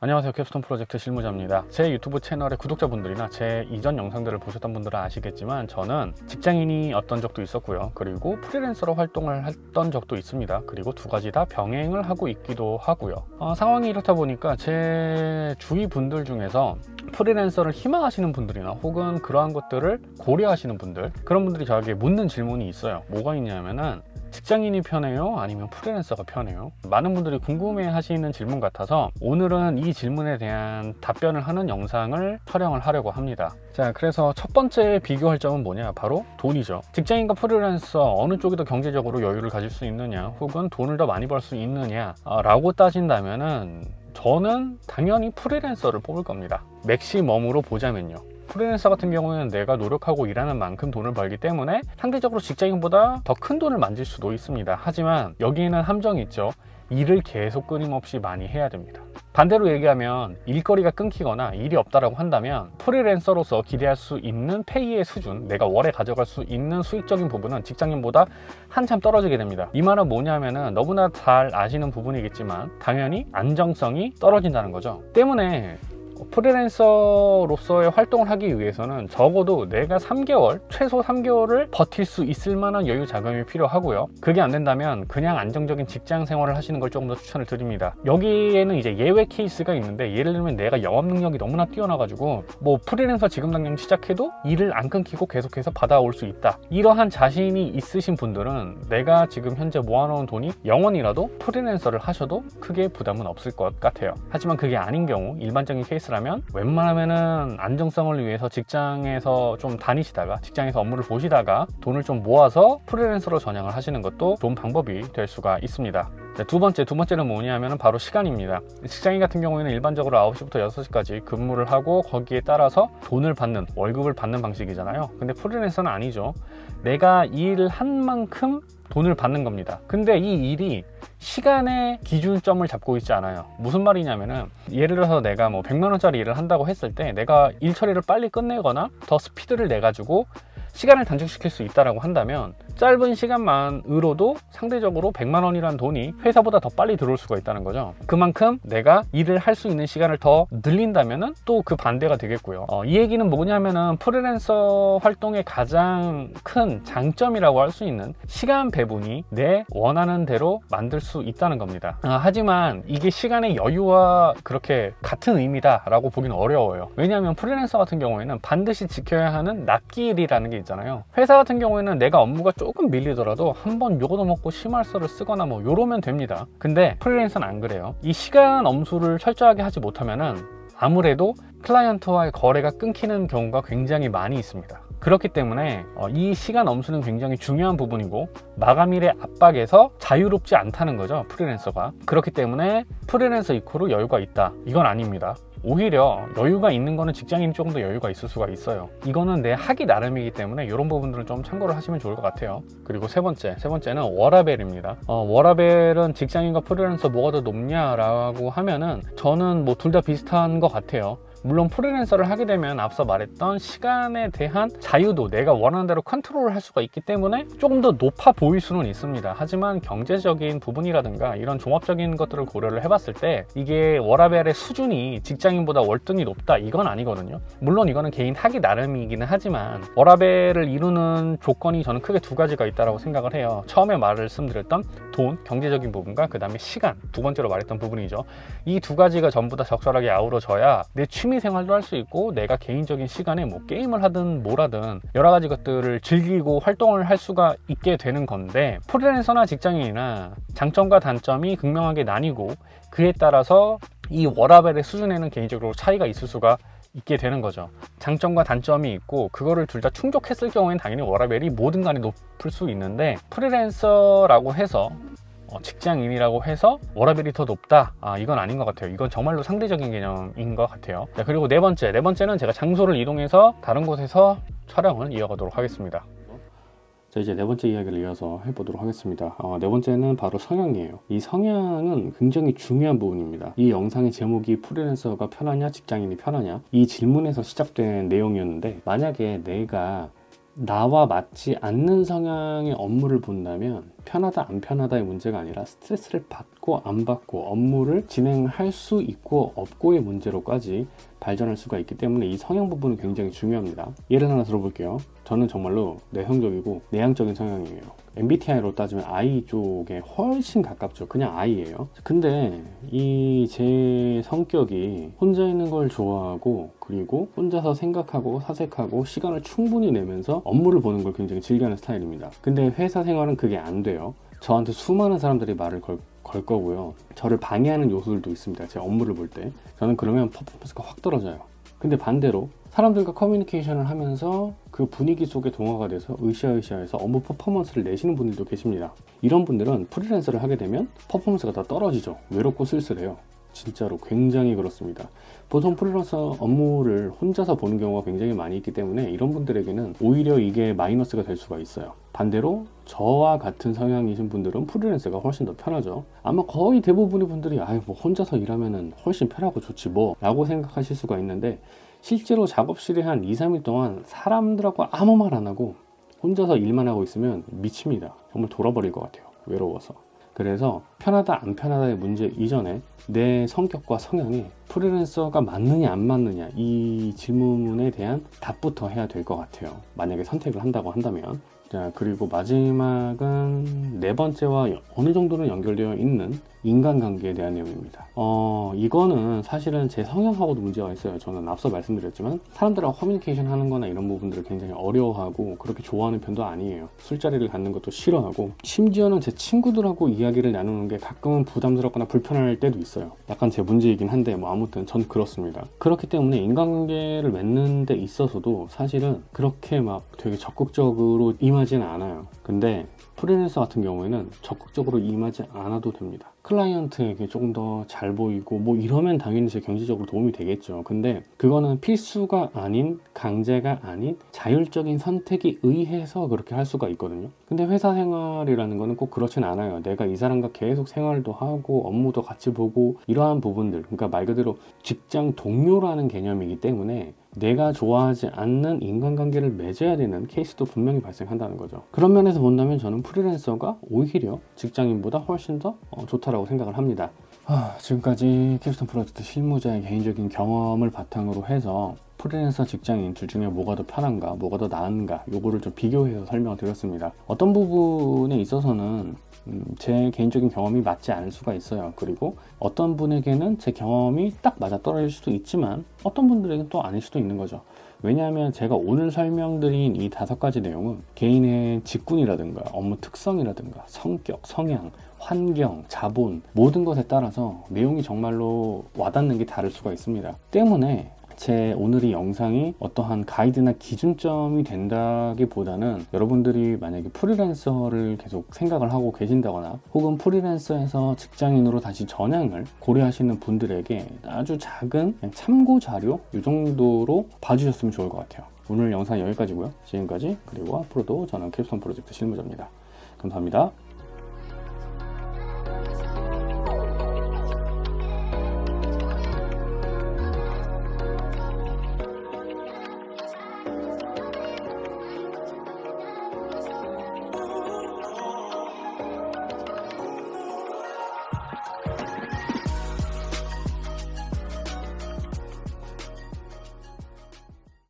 안녕하세요. 캡스톤 프로젝트 실무자입니다. 제 유튜브 채널의 구독자분들이나 제 이전 영상들을 보셨던 분들은 아시겠지만 저는 직장인이었던 적도 있었고요. 그리고 프리랜서로 활동을 했던 적도 있습니다. 그리고 두 가지 다 병행을 하고 있기도 하고요. 상황이 이렇다 보니까 제 주위 분들 중에서 프리랜서를 희망하시는 분들이나 혹은 그러한 것들을 고려하시는 분들, 그런 분들이 저에게 묻는 질문이 있어요. 뭐가 있냐면은 직장인이 편해요? 아니면 프리랜서가 편해요? 많은 분들이 궁금해 하시는 질문 같아서 오늘은 이 질문에 대한 답변을 하는 영상을 촬영을 하려고 합니다. 자, 그래서 첫 번째 비교할 점은 뭐냐? 바로 돈이죠. 직장인과 프리랜서 어느 쪽이 더 경제적으로 여유를 가질 수 있느냐, 혹은 돈을 더 많이 벌 수 있느냐 라고 따진다면은 저는 당연히 프리랜서를 뽑을 겁니다. 맥시멈으로 보자면요. 프리랜서 같은 경우에는 내가 노력하고 일하는 만큼 돈을 벌기 때문에 상대적으로 직장인보다 더 큰 돈을 만질 수도 있습니다. 하지만 여기에는 함정이 있죠. 일을 계속 끊임없이 많이 해야 됩니다. 반대로 얘기하면 일거리가 끊기거나 일이 없다라고 한다면 프리랜서로서 기대할 수 있는 페이의 수준, 내가 월에 가져갈 수 있는 수익적인 부분은 직장인보다 한참 떨어지게 됩니다. 이 말은 뭐냐면은 너무나 잘 아시는 부분이겠지만 당연히 안정성이 떨어진다는 거죠. 때문에 프리랜서로서의 활동을 하기 위해서는 적어도 내가 3개월, 최소 3개월을 버틸 수 있을 만한 여유 자금이 필요하고요. 그게 안 된다면 그냥 안정적인 직장 생활을 하시는 걸 조금 더 추천을 드립니다. 여기에는 이제 예외 케이스가 있는데, 예를 들면 내가 영업 능력이 너무나 뛰어나가지고 뭐 프리랜서 지금 당장 시작해도 일을 안 끊기고 계속해서 받아올 수 있다, 이러한 자신이 있으신 분들은 내가 지금 현재 모아놓은 돈이 0원이라도 프리랜서를 하셔도 크게 부담은 없을 것 같아요. 하지만 그게 아닌 경우, 일반적인 케이스 라면 웬만하면은 안정성을 위해서 직장에서 좀 다니시다가, 직장에서 업무를 보시다가 돈을 좀 모아서 프리랜서로 전향을 하시는 것도 좋은 방법이 될 수가 있습니다. 두 번째는 뭐냐면은 바로 시간입니다. 직장인 같은 경우에는 일반적으로 9시부터 6시까지 근무를 하고 거기에 따라서 돈을 받는, 월급을 받는 방식이잖아요. 근데 프리랜서는 아니죠. 내가 일을 한 만큼 돈을 받는 겁니다. 근데 이 일이 시간의 기준점을 잡고 있지 않아요. 무슨 말이냐면은, 예를 들어서 내가 뭐 100만 원짜리 일을 한다고 했을 때 내가 일 처리를 빨리 끝내거나 더 스피드를 내 가지고 시간을 단축시킬 수 있다라고 한다면 짧은 시간만으로도 상대적으로 100만 원이라는 돈이 회사보다 더 빨리 들어올 수가 있다는 거죠. 그만큼 내가 일을 할 수 있는 시간을 더 늘린다면은 또 그 반대가 되겠고요. 이 얘기는 뭐냐면은 프리랜서 활동의 가장 큰 장점이라고 할 수 있는 시간 배분이 내 원하는 대로 만들 수 있다는 겁니다. 하지만 이게 시간의 여유와 그렇게 같은 의미다라고 보기는 어려워요. 왜냐하면 프리랜서 같은 경우에는 반드시 지켜야 하는 납기일이라는 게 있잖아요. 회사 같은 경우에는 내가 업무가 조금 밀리더라도 한번 요거도 먹고 심할서를 쓰거나 뭐 요러면 됩니다. 근데 프리랜서는 안 그래요. 이 시간 엄수를 철저하게 하지 못하면은 아무래도 클라이언트와의 거래가 끊기는 경우가 굉장히 많이 있습니다. 그렇기 때문에 이 시간 엄수는 굉장히 중요한 부분이고, 마감일의 압박에서 자유롭지 않다는 거죠, 프리랜서가. 그렇기 때문에 프리랜서 이코르 여유가 있다, 이건 아닙니다. 오히려 여유가 있는 거는 직장인이 조금 더 여유가 있을 수가 있어요. 이거는 내 하기 나름이기 때문에 이런 부분들은 좀 참고를 하시면 좋을 것 같아요. 그리고 세 번째는 워라벨입니다. 워라벨은 직장인과 프리랜서 뭐가 더 높냐라고 하면은 저는 뭐 둘 다 비슷한 것 같아요. 물론 프리랜서를 하게 되면 앞서 말했던 시간에 대한 자유도 내가 원하는 대로 컨트롤을 할 수가 있기 때문에 조금 더 높아 보일 수는 있습니다. 하지만 경제적인 부분이라든가 이런 종합적인 것들을 고려를 해봤을 때 이게 워라벨의 수준이 직장인보다 월등히 높다, 이건 아니거든요. 물론 이거는 개인 하기 나름이기는 하지만 워라벨을 이루는 조건이 저는 크게 두 가지가 있다고 생각을 해요. 처음에 말씀드렸던 돈, 경제적인 부분과 그 다음에 시간, 두 번째로 말했던 부분이죠. 이 두 가지가 전부 다 적절하게 아우러져야 내 취미 생활도 할 수 있고, 내가 개인적인 시간에 뭐 게임을 하든 뭐라든 여러 가지 것들을 즐기고 활동을 할 수가 있게 되는 건데, 프리랜서나 직장인이나 장점과 단점이 극명하게 나뉘고 그에 따라서 이 워라벨의 수준에는 개인적으로 차이가 있을 수가 있게 되는 거죠. 장점과 단점이 있고 그거를 둘 다 충족했을 경우에는 당연히 워라벨이 뭐든 간에 높을 수 있는데, 프리랜서라고 해서 직장인이라고 해서 워라벨이 더 높다, 이건 아닌 것 같아요. 이건 정말로 상대적인 개념인 것 같아요. 자, 그리고 네 번째는 제가 장소를 이동해서 다른 곳에서 촬영을 이어가도록 하겠습니다. 자, 이제 네 번째 이야기를 이어서 해보도록 하겠습니다. 네 번째는 바로 성향이에요. 이 성향은 굉장히 중요한 부분입니다. 이 영상의 제목이 프리랜서가 편하냐 직장인이 편하냐, 이 질문에서 시작된 내용이었는데, 만약에 내가 나와 맞지 않는 성향의 업무를 본다면 편하다 안 편하다의 문제가 아니라 스트레스를 받고 안 받고 업무를 진행할 수 있고 없고의 문제로까지 발전할 수가 있기 때문에 이 성향 부분은 굉장히 중요합니다. 예를 하나 들어볼게요. 저는 정말로 내성적이고 내향적인 성향이에요. MBTI로 따지면 I 쪽에 훨씬 가깝죠. 그냥 I예요. 근데 이 제 성격이 혼자 있는 걸 좋아하고 그리고 혼자서 생각하고 사색하고 시간을 충분히 내면서 업무를 보는 걸 굉장히 즐겨하는 스타일입니다. 근데 회사 생활은 그게 안 돼요. 저한테 수많은 사람들이 말을 걸 거고요. 저를 방해하는 요소들도 있습니다. 제 업무를 볼 때. 저는 그러면 퍼포먼스가 확 떨어져요. 근데 반대로 사람들과 커뮤니케이션을 하면서 그 분위기 속에 동화가 돼서 으쌰으쌰해서 업무 퍼포먼스를 내시는 분들도 계십니다. 이런 분들은 프리랜서를 하게 되면 퍼포먼스가 더 떨어지죠. 외롭고 쓸쓸해요. 진짜로 굉장히 그렇습니다. 보통 프리랜서 업무를 혼자서 보는 경우가 굉장히 많이 있기 때문에 이런 분들에게는 오히려 이게 마이너스가 될 수가 있어요. 반대로 저와 같은 성향이신 분들은 프리랜서가 훨씬 더 편하죠. 아마 거의 대부분의 분들이 뭐 혼자서 일하면은 훨씬 편하고 좋지 뭐 라고 생각하실 수가 있는데 실제로 작업실에 한 2, 3일 동안 사람들하고 아무 말 안 하고 혼자서 일만 하고 있으면 미칩니다. 정말 돌아버릴 것 같아요. 외로워서. 그래서 편하다 안 편하다의 문제 이전에 내 성격과 성향이 프리랜서가 맞느냐 안 맞느냐 이 질문에 대한 답부터 해야 될 것 같아요. 만약에 선택을 한다고 한다면. 자, 그리고 마지막은 네 번째와 어느 정도는 연결되어 있는 인간관계에 대한 내용입니다. 이거는 사실은 제 성향하고도 문제가 있어요. 저는 앞서 말씀드렸지만 사람들하고 커뮤니케이션 하는 거나 이런 부분들을 굉장히 어려워하고 그렇게 좋아하는 편도 아니에요. 술자리를 갖는 것도 싫어하고 심지어는 제 친구들하고 이야기를 나누는 게 가끔은 부담스럽거나 불편할 때도 있어요. 약간 제 문제이긴 한데 뭐 아무튼 전 그렇습니다. 그렇기 때문에 인간관계를 맺는 데 있어서도 사실은 그렇게 막 되게 적극적으로 임하지는 않아요. 근데 프리랜서 같은 경우에는 적극적으로 임하지 않아도 됩니다. 클라이언트에게 조금 더 잘 보이고 뭐 이러면 당연히 제 경제적으로 도움이 되겠죠. 근데 그거는 필수가 아닌 강제가 아닌 자율적인 선택에 의해서 그렇게 할 수가 있거든요. 근데 회사 생활이라는 거는 꼭 그렇진 않아요. 내가 이 사람과 계속 생활도 하고 업무도 같이 보고 이러한 부분들, 그러니까 말 그대로 직장 동료라는 개념이기 때문에 내가 좋아하지 않는 인간관계를 맺어야 되는 케이스도 분명히 발생한다는 거죠. 그런 면에서 본다면 저는 프리랜서가 오히려 직장인보다 훨씬 더 좋다라고 생각을 합니다. 지금까지 캡스톤 프로젝트 실무자의 개인적인 경험을 바탕으로 해서 프리랜서 직장인 둘 중에 뭐가 더 편한가, 뭐가 더 나은가 요거를 좀 비교해서 설명을 드렸습니다. 어떤 부분에 있어서는 제 개인적인 경험이 맞지 않을 수가 있어요. 그리고 어떤 분에게는 제 경험이 딱 맞아 떨어질 수도 있지만 어떤 분들에게는 또 아닐 수도 있는 거죠. 왜냐하면 제가 오늘 설명드린 이 5가지 내용은 개인의 직군이라든가 업무 특성이라든가 성격, 성향, 환경, 자본 모든 것에 따라서 내용이 정말로 와닿는 게 다를 수가 있습니다. 때문에 제 오늘 이 영상이 어떠한 가이드나 기준점이 된다기보다는 여러분들이 만약에 프리랜서를 계속 생각을 하고 계신다거나 혹은 프리랜서에서 직장인으로 다시 전향을 고려하시는 분들에게 아주 작은 참고 자료 이 정도로 봐주셨으면 좋을 것 같아요. 오늘 영상 여기까지고요. 지금까지 그리고 앞으로도 저는 캡스톤 프로젝트 실무자입니다. 감사합니다.